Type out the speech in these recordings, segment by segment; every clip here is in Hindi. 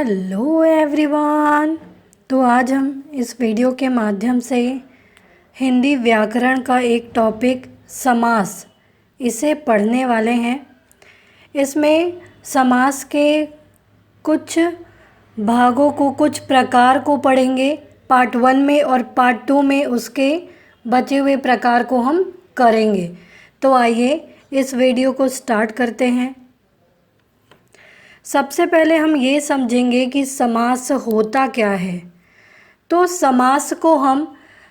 Hello everyone. तो आज हम इस वीडियो के माध्यम से हिंदी व्याकरण का एक टॉपिक समास इसे पढ़ने वाले हैं। इसमें समास के कुछ भागों को, कुछ प्रकार को पढ़ेंगे पार्ट 1 में, और पार्ट 2 में उसके बचे हुए प्रकार को हम करेंगे। तो आइए इस वीडियो को स्टार्ट करते हैं। सबसे पहले हम ये समझेंगे कि समास होता क्या है। तो समास को हम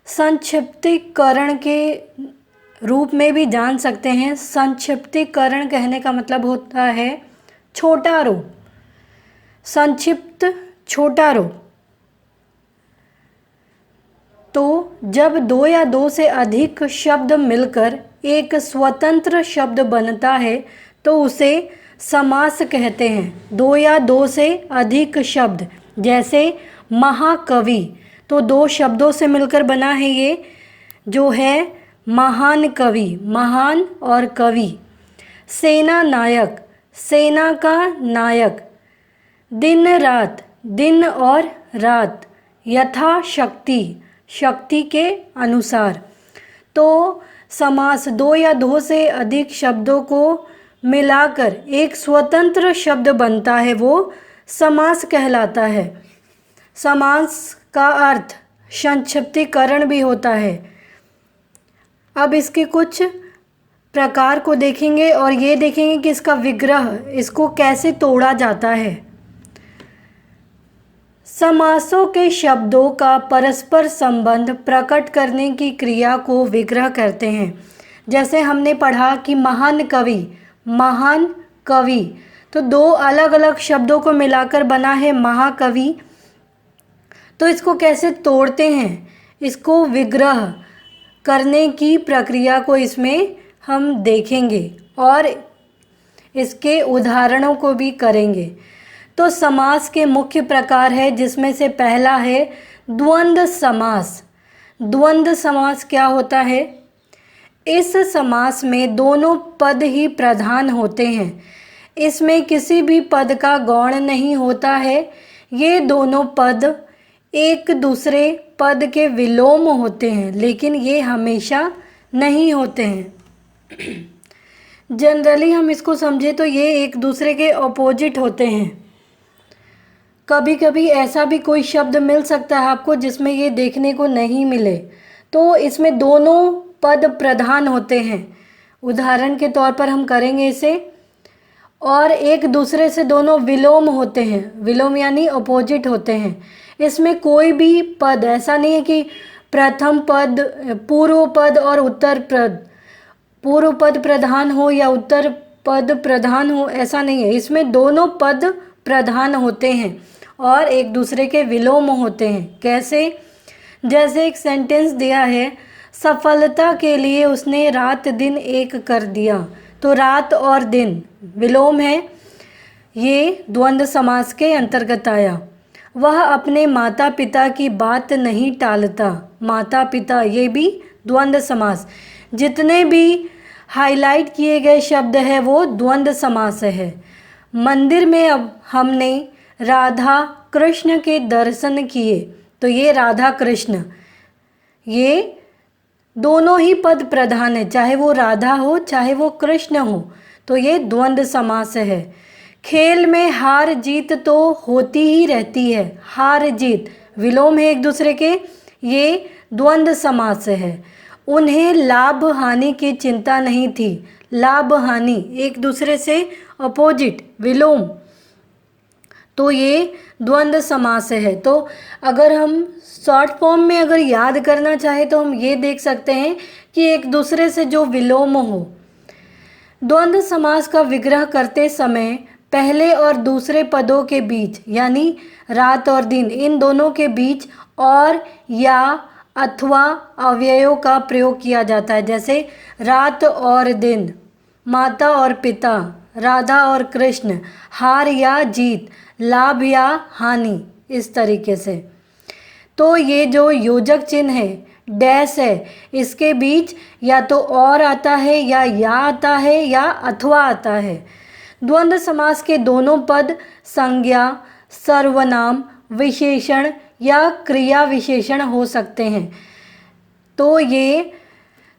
संक्षिप्तीकरण के रूप में भी जान सकते हैं। संक्षिप्तीकरण कहने का मतलब होता है छोटा रूप, संक्षिप्त छोटा रूप। तो जब दो या दो से अधिक शब्द मिलकर एक स्वतंत्र शब्द बनता है तो उसे समास कहते हैं। दो या दो से अधिक शब्द, जैसे महाकवि, तो दो शब्दों से मिलकर बना है ये जो है महान कवि, महान और कवि। सेना नायक, सेना का नायक। दिन रात, दिन और रात। यथाशक्ति, शक्ति के अनुसार। तो समास दो या दो से अधिक शब्दों को मिलाकर एक स्वतंत्र शब्द बनता है, वो समास कहलाता है। समास का अर्थ संक्षिप्तीकरण भी होता है। अब इसके कुछ प्रकार को देखेंगे और ये देखेंगे कि इसका विग्रह, इसको कैसे तोड़ा जाता है। समासों के शब्दों का परस्पर संबंध प्रकट करने की क्रिया को विग्रह कहते हैं। जैसे हमने पढ़ा कि महान कवि, महान कवि, तो दो अलग अलग शब्दों को मिलाकर बना है महाकवि। तो इसको कैसे तोड़ते हैं, इसको विग्रह करने की प्रक्रिया को इसमें हम देखेंगे और इसके उदाहरणों को भी करेंगे। तो समास के मुख्य प्रकार है, जिसमें से पहला है द्वंद्व समास। द्वंद्व समास क्या होता है? इस समास में दोनों पद ही प्रधान होते हैं। इसमें किसी भी पद का गौण नहीं होता है। ये दोनों पद एक दूसरे पद के विलोम होते हैं, लेकिन ये हमेशा नहीं होते हैं। जनरली हम इसको समझे तो ये एक दूसरे के ऑपोजिट होते हैं। कभी कभी ऐसा भी कोई शब्द मिल सकता है आपको जिसमें ये देखने को नहीं मिले, तो इसमें दोनों पद प्रधान होते हैं। उदाहरण के तौर पर हम करेंगे इसे। और एक दूसरे से दोनों विलोम होते हैं। विलोम यानी अपोजिट होते हैं। इसमें कोई भी पद ऐसा नहीं है कि प्रथम पद, पूर्व पद और उत्तर पद, पूर्व पद प्रधान हो या उत्तर पद प्रधान हो, ऐसा नहीं है। इसमें दोनों पद प्रधान होते हैं और एक दूसरे के विलोम होते हैं। कैसे? जैसे एक सेंटेंस दिया है, सफलता के लिए उसने रात दिन एक कर दिया। तो रात और दिन विलोम है, ये द्वंद्व समास के अंतर्गत आया। वह अपने माता पिता की बात नहीं टालता। माता पिता, ये भी द्वंद्व समास। जितने भी हाईलाइट किए गए शब्द है वो द्वंद्व समास है। मंदिर में अब हमने राधा कृष्ण के दर्शन किए, तो ये राधा कृष्ण, ये दोनों ही पद प्रधान है, चाहे वो राधा हो चाहे वो कृष्ण हो, तो ये द्वंद्व समास है। खेल में हार जीत तो होती ही रहती है। हार जीत विलोम है एक दूसरे के, ये द्वंद्व समास है। उन्हें लाभ हानि की चिंता नहीं थी। लाभ हानि एक दूसरे से अपोजिट, विलोम, तो ये द्वंद्व समास है। तो अगर हम शॉर्ट फॉर्म में अगर याद करना चाहे तो हम ये देख सकते हैं कि एक दूसरे से जो विलोम हो। द्वंद्व समास का विग्रह करते समय पहले और दूसरे पदों के बीच, यानी रात और दिन, इन दोनों के बीच और या अथवा अव्ययों का प्रयोग किया जाता है। जैसे रात और दिन, माता और पिता, राधा और कृष्ण, हार या जीत, लाभ या हानि, इस तरीके से। तो ये जो योजक चिन्ह है, डैश है, इसके बीच या तो और आता है या आता है या अथवा आता है। द्वंद्व समास के दोनों पद संज्ञा सर्वनाम, विशेषण या क्रिया विशेषण हो सकते हैं। तो ये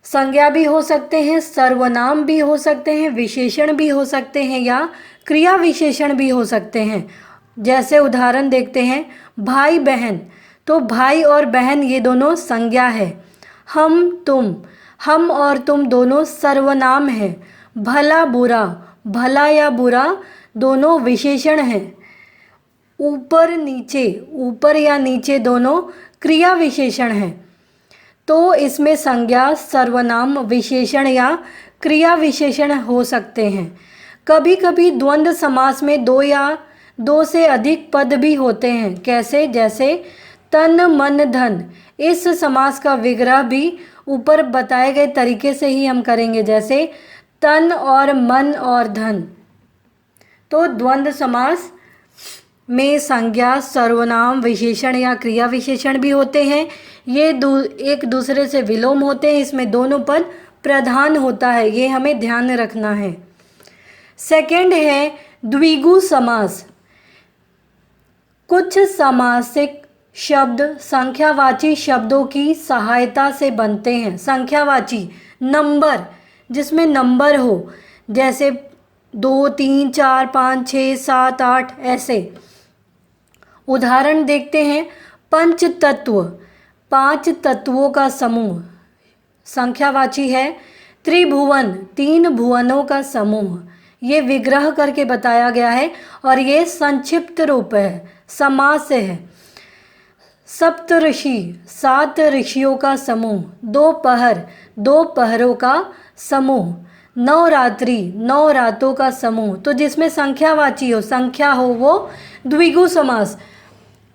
संज्ञा भी हो सकते हैं, सर्वनाम भी हो सकते हैं, विशेषण भी हो सकते हैं या क्रिया विशेषण भी हो सकते हैं। जैसे उदाहरण देखते हैं, भाई बहन, तो भाई और बहन ये दोनों संज्ञा है। हम और तुम दोनों सर्वनाम है। भला बुरा, भला या बुरा दोनों विशेषण हैं। ऊपर नीचे, ऊपर या नीचे दोनों क्रिया विशेषण हैं। तो इसमें संज्ञा, सर्वनाम, विशेषण या क्रिया विशेषण हो सकते हैं। कभी कभी द्वंद्व समास में दो या दो से अधिक पद भी होते हैं। कैसे? जैसे तन मन धन। इस समास का विग्रह भी ऊपर बताए गए तरीके से ही हम करेंगे, जैसे तन और मन और धन। तो द्वंद्व समास में संज्ञा, सर्वनाम, विशेषण या क्रिया विशेषण भी होते हैं। ये एक दूसरे से विलोम होते हैं। इसमें दोनों पद प्रधान होता है, ये हमें ध्यान रखना है। सेकंड है द्विगु समास। कुछ समासिक शब्द संख्यावाची शब्दों की सहायता से बनते हैं। संख्यावाची नंबर, जिसमें नंबर हो, जैसे 2, 3, 4, 5, 6, 7, 8 ऐसे। उदाहरण देखते हैं, पंच तत्व, 5 तत्वों का समूह संख्यावाची है। त्रिभुवन, 3 भुवनों का समूह। ये विग्रह करके बताया गया है और ये संक्षिप्त रूप है, समास है। सप्तऋषि, 7 ऋषियों का समूह। दोपहर, 2 पहरों का समूह। नवरात्रि, 9 रातों का समूह। तो जिसमें संख्यावाची हो, संख्या हो, वो द्विगु समास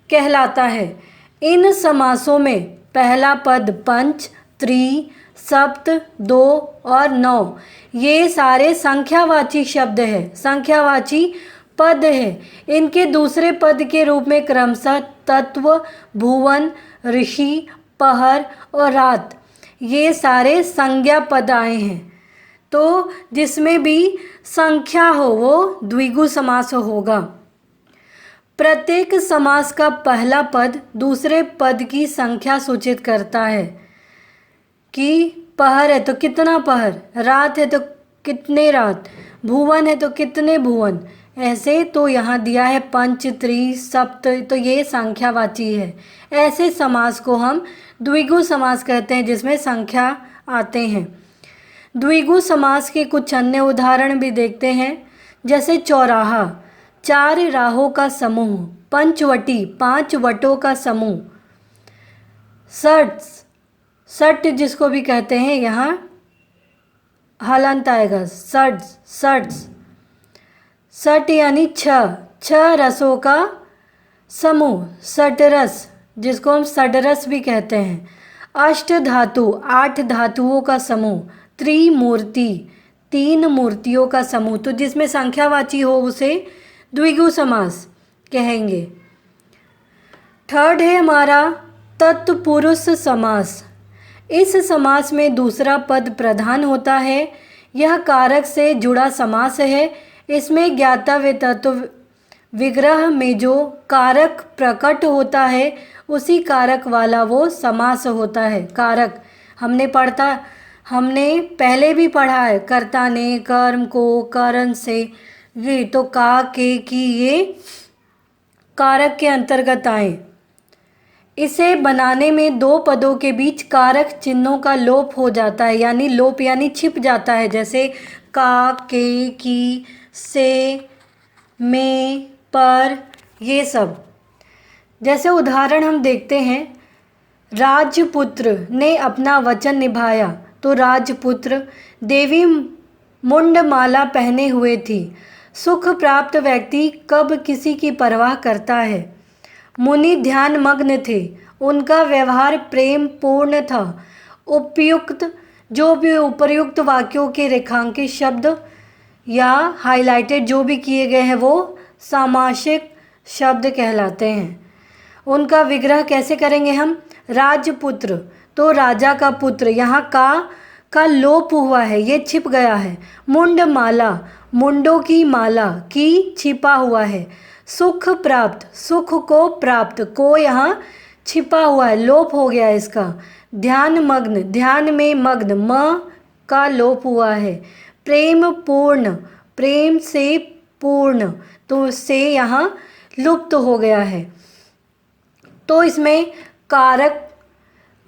कहलाता है। इन समासों में पहला पद पंच, त्रि, सप्त, 2 और 9 ये सारे संख्यावाची शब्द है, संख्यावाची पद है। इनके दूसरे पद के रूप में क्रमशः तत्व, भुवन, ऋषि, पहर और रात ये सारे संज्ञा पद आए हैं। तो जिसमें भी संख्या हो वो द्विगु समास होगा। प्रत्येक समास का पहला पद दूसरे पद की संख्या सूचित करता है कि पहर है तो कितना पहर, रात है तो कितने रात, भुवन है तो कितने भुवन, ऐसे। तो यहाँ दिया है पंच, त्रि, सप्त, तो ये संख्यावाची है। ऐसे समास को हम द्विगु समास कहते हैं, जिसमें संख्या आते हैं। द्विगु समास के कुछ अन्य उदाहरण भी देखते हैं, जैसे चौराहा, 4 राहों का समूह। पंचवटी, 5 वटों का समूह। सट जिसको भी कहते हैं, यहाँ हलंत आएगा, सट यानी 6 रसों का समूह। सटरस, जिसको हम सडरस भी कहते हैं। अष्ट धातु, 8 धातुओं का समूह। त्रिमूर्ति, 3 मूर्तियों का समूह। तो जिसमें संख्यावाची हो उसे द्विगु समास कहेंगे। थर्ड है हमारा तत्पुरुष समास। इस समास में दूसरा पद प्रधान होता है। यह कारक से जुड़ा समास है। इसमें ज्ञातव्य तत्व विग्रह में जो कारक प्रकट होता है उसी कारक वाला वो समास होता है। कारक हमने पहले भी पढ़ा है, कर्ता ने, कर्म को, कारण से, ये तो का, के, की ये कारक के अंतर्गत आए। इसे बनाने में 2 पदों के बीच कारक चिन्हों का लोप हो जाता है, यानी लोप यानी छिप जाता है। जैसे का, के, की, से, में, पर, ये सब। जैसे उदाहरण हम देखते हैं, राजपुत्र ने अपना वचन निभाया। तो राजपुत्र देवी मुंडमाला पहने हुए थी। सुख प्राप्त व्यक्ति कब किसी की परवाह करता है। मुनि ध्यान मग्न थे, उनका व्यवहार प्रेम पूर्ण था। उपयुक्त, जो भी उपर्युक्त वाक्यों के रेखांकित शब्द या हाइलाइटेड जो भी किए गए हैं वो सामासिक शब्द कहलाते हैं। उनका विग्रह कैसे करेंगे हम? राजपुत्र, तो राजा का पुत्र, यहाँ का लोप हुआ है, ये छिप गया है। मुंडमाला, मुंडों की माला, की छिपा हुआ है। सुख प्राप्त, सुख को प्राप्त, को यहाँ छिपा हुआ है, लोप हो गया है इसका। ध्यान मग्न, ध्यान में मग्न, म का लोप हुआ है। प्रेम पूर्ण, प्रेम से पूर्ण, तो से यहाँ लुप्त हो गया है। तो इसमें कारक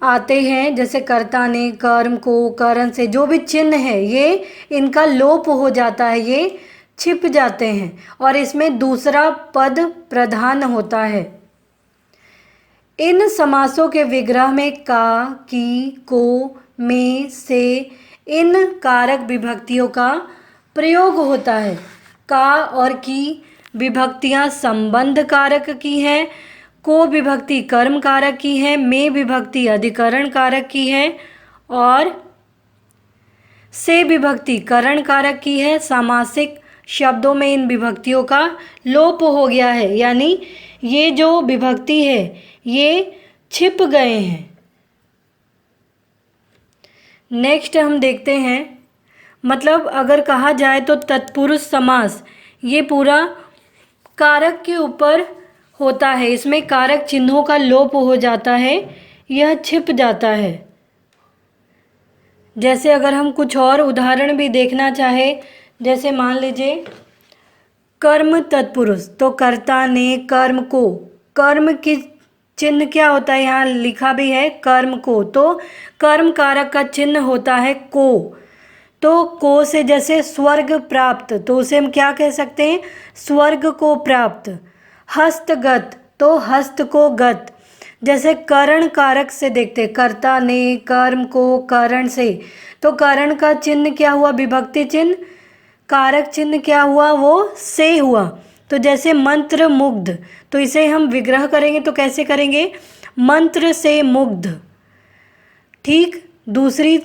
आते हैं, जैसे कर्ता ने, कर्म को, करण से, जो भी चिन्ह है ये इनका लोप हो जाता है, ये छिप जाते हैं और इसमें दूसरा पद प्रधान होता है। इन समासों के विग्रह में का, की, को, में, से इन कारक विभक्तियों का प्रयोग होता है। का और की विभक्तियां संबंध कारक की हैं, को विभक्ति कर्म कारक की है, में विभक्ति अधिकरण कारक की है और से विभक्ति करण कारक की है। सामासिक शब्दों में इन विभक्तियों का लोप हो गया है, यानी ये जो विभक्ति है ये छिप गए हैं। नेक्स्ट हम देखते हैं, मतलब अगर कहा जाए तो तत्पुरुष समास ये पूरा कारक के ऊपर होता है, इसमें कारक चिन्हों का लोप हो जाता है, यह छिप जाता है। जैसे अगर हम कुछ और उदाहरण भी देखना चाहे, जैसे मान लीजिए कर्म तत्पुरुष, तो कर्ता ने, कर्म को, कर्म की चिन्ह क्या होता है, यहाँ लिखा भी है कर्म को, तो कर्म कारक का चिन्ह होता है को। तो को से जैसे स्वर्ग प्राप्त, तो उसे हम क्या कह सकते हैं, स्वर्ग को प्राप्त। हस्तगत, तो हस्त को गत। जैसे करण कारक से देखते, कर्ता ने, कर्म को, करण से, तो करण का चिन्ह क्या हुआ, विभक्ति चिन्ह, कारक चिन्ह क्या हुआ, वो से हुआ। तो जैसे मंत्र मुग्ध, तो इसे हम विग्रह करेंगे तो कैसे करेंगे, मंत्र से मुग्ध। ठीक, दूसरी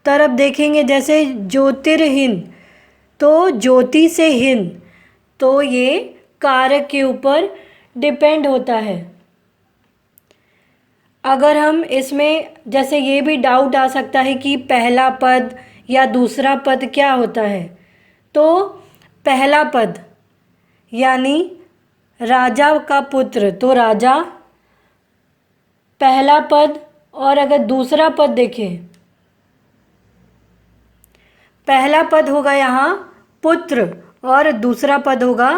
तरफ देखेंगे जैसे ज्योतिर्हीन, तो ज्योति से हीन, तो ये कारक के ऊपर डिपेंड होता है। अगर हम इसमें जैसे ये भी डाउट आ सकता है कि पहला पद या दूसरा पद क्या होता है, तो पहला पद यानी राजा का पुत्र, तो राजा पहला पद, और अगर दूसरा पद देखें, पहला पद होगा यहाँ पुत्र और दूसरा पद होगा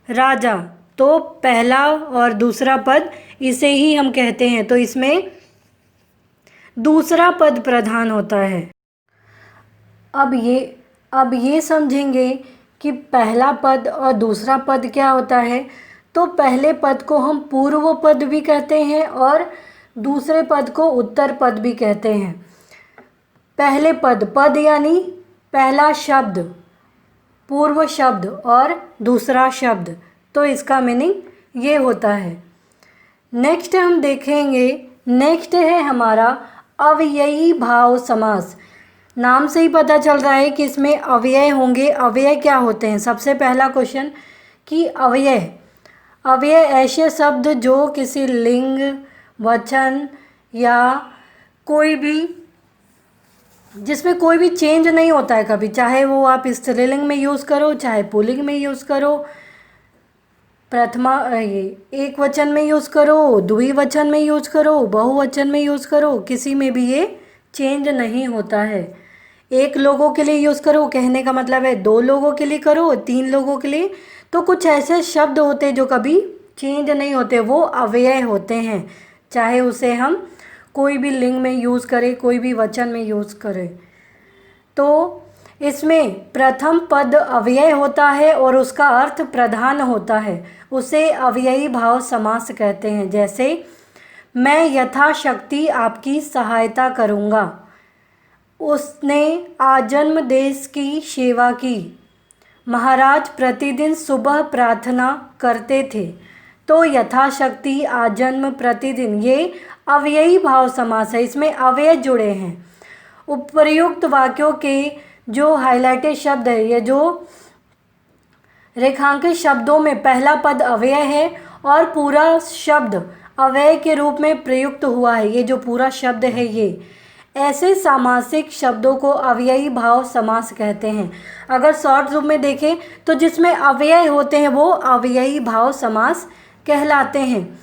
राजा, तो पहला और दूसरा पद इसे ही हम कहते हैं, तो इसमें दूसरा पद प्रधान होता है। अब ये समझेंगे कि पहला पद और दूसरा पद क्या होता है। तो पहले पद को हम पूर्व पद भी कहते हैं और दूसरे पद को उत्तर पद भी कहते हैं। पहले पद, पद यानी पहला शब्द, पूर्व शब्द और दूसरा शब्द, तो इसका मीनिंग ये होता है। नेक्स्ट हम देखेंगे, नेक्स्ट है हमारा अव्ययी भाव समास। नाम से ही पता चल रहा है कि इसमें अव्यय होंगे। अव्यय क्या होते हैं, सबसे पहला क्वेश्चन कि अव्यय ऐसे शब्द जो किसी लिंग, वचन या कोई भी, जिसमें कोई भी चेंज नहीं होता है कभी, चाहे वो आप स्त्रीलिंग में यूज़ करो, चाहे पुल्लिंग में यूज़ करो, प्रथमा एक वचन में यूज़ करो, द्विवचन में यूज़ करो, बहुवचन में यूज़ करो, किसी में भी ये चेंज नहीं होता है। एक लोगों के लिए यूज़ करो, कहने का मतलब है 2 लोगों के लिए करो, 3 लोगों के लिए, तो कुछ ऐसे शब्द होते हैं जो कभी चेंज नहीं होते, वो अव्यय होते हैं, चाहे उसे हम कोई भी लिंग में यूज़ करें, कोई भी वचन में यूज़ करें। तो इसमें प्रथम पद अव्यय होता है और उसका अर्थ प्रधान होता है, उसे अव्ययी भाव समास कहते हैं। जैसे मैं यथाशक्ति आपकी सहायता करूँगा, उसने आजन्म देश की सेवा की, महाराज प्रतिदिन सुबह प्रार्थना करते थे, तो यथाशक्ति, आजन्म, प्रतिदिन, ये अव्ययी भाव समास है, इसमें अव्यय जुड़े हैं। उपर्युक्त वाक्यों के जो हाइलाइटेड शब्द है, ये जो रेखांकित शब्दों में पहला पद अव्यय है और पूरा शब्द अव्यय के रूप में प्रयुक्त हुआ है, ये जो पूरा शब्द है ये ऐसे सामासिक शब्दों को अव्ययी भाव समास कहते हैं। अगर शॉर्ट रूप में देखें तो जिसमें अव्यय होते हैं वो अव्ययी भाव समास कहलाते हैं।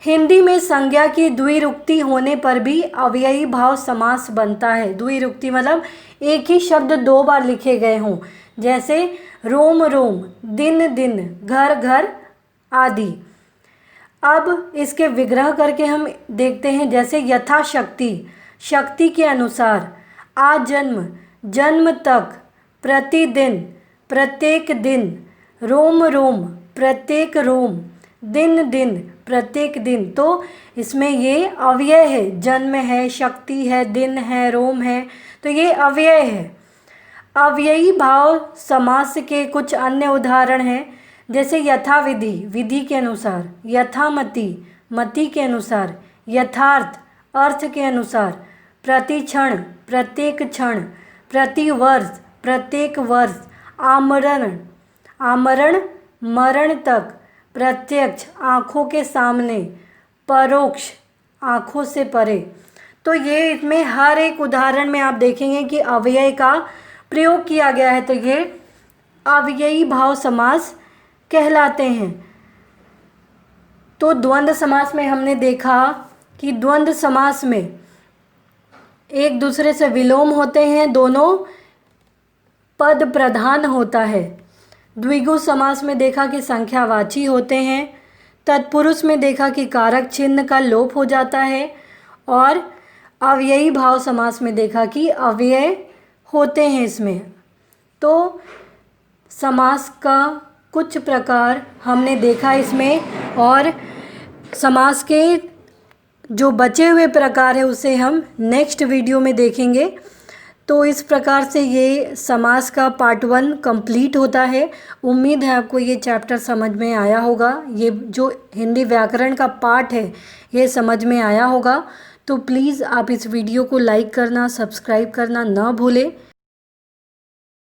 हिंदी में संज्ञा की द्विरुक्ति होने पर भी अव्ययी भाव समास बनता है। द्विरुक्ति मतलब एक ही शब्द दो बार लिखे गए हों, जैसे रोम रोम, दिन दिन, घर घर आदि। अब इसके विग्रह करके हम देखते हैं, जैसे यथाशक्ति, शक्ति के अनुसार, आजन्म, जन्म तक, प्रतिदिन, प्रत्येक दिन, रोम रोम, प्रत्येक रोम, दिन दिन, प्रत्येक दिन। तो इसमें ये अव्यय है, जन्म है, शक्ति है, दिन है, रोम है, तो ये अव्यय है। अव्ययी भाव समास के कुछ अन्य उदाहरण हैं, जैसे यथाविधि, विधि के अनुसार, यथामति, मति के अनुसार, यथार्थ, अर्थ के अनुसार, प्रतिक्षण, प्रत्येक क्षण, प्रतिवर्ष, प्रत्येक वर्ष, आमरण, आमरण, मरण तक, प्रत्यक्ष, आँखों के सामने, परोक्ष, आँखों से परे। तो ये इसमें हर एक उदाहरण में आप देखेंगे कि अव्यय का प्रयोग किया गया है, तो ये अव्ययी भाव समास कहलाते हैं। तो द्वंद्व समास में हमने देखा कि द्वंद्व समास में एक दूसरे से विलोम होते हैं, दोनों पद प्रधान होता है। द्विगु समास में देखा कि संख्यावाची होते हैं। तत्पुरुष में देखा कि कारक चिन्ह का लोप हो जाता है। और अव्ययी भाव समास में देखा कि अव्यय होते हैं इसमें। तो समास का कुछ प्रकार हमने देखा इसमें, और समास के जो बचे हुए प्रकार है उसे हम नेक्स्ट वीडियो में देखेंगे। तो इस प्रकार से ये समास का पार्ट 1 कंप्लीट होता है। उम्मीद है आपको ये चैप्टर समझ में आया होगा, ये जो हिंदी व्याकरण का पार्ट है ये समझ में आया होगा। तो प्लीज़ आप इस वीडियो को लाइक करना, सब्सक्राइब करना ना भूलें।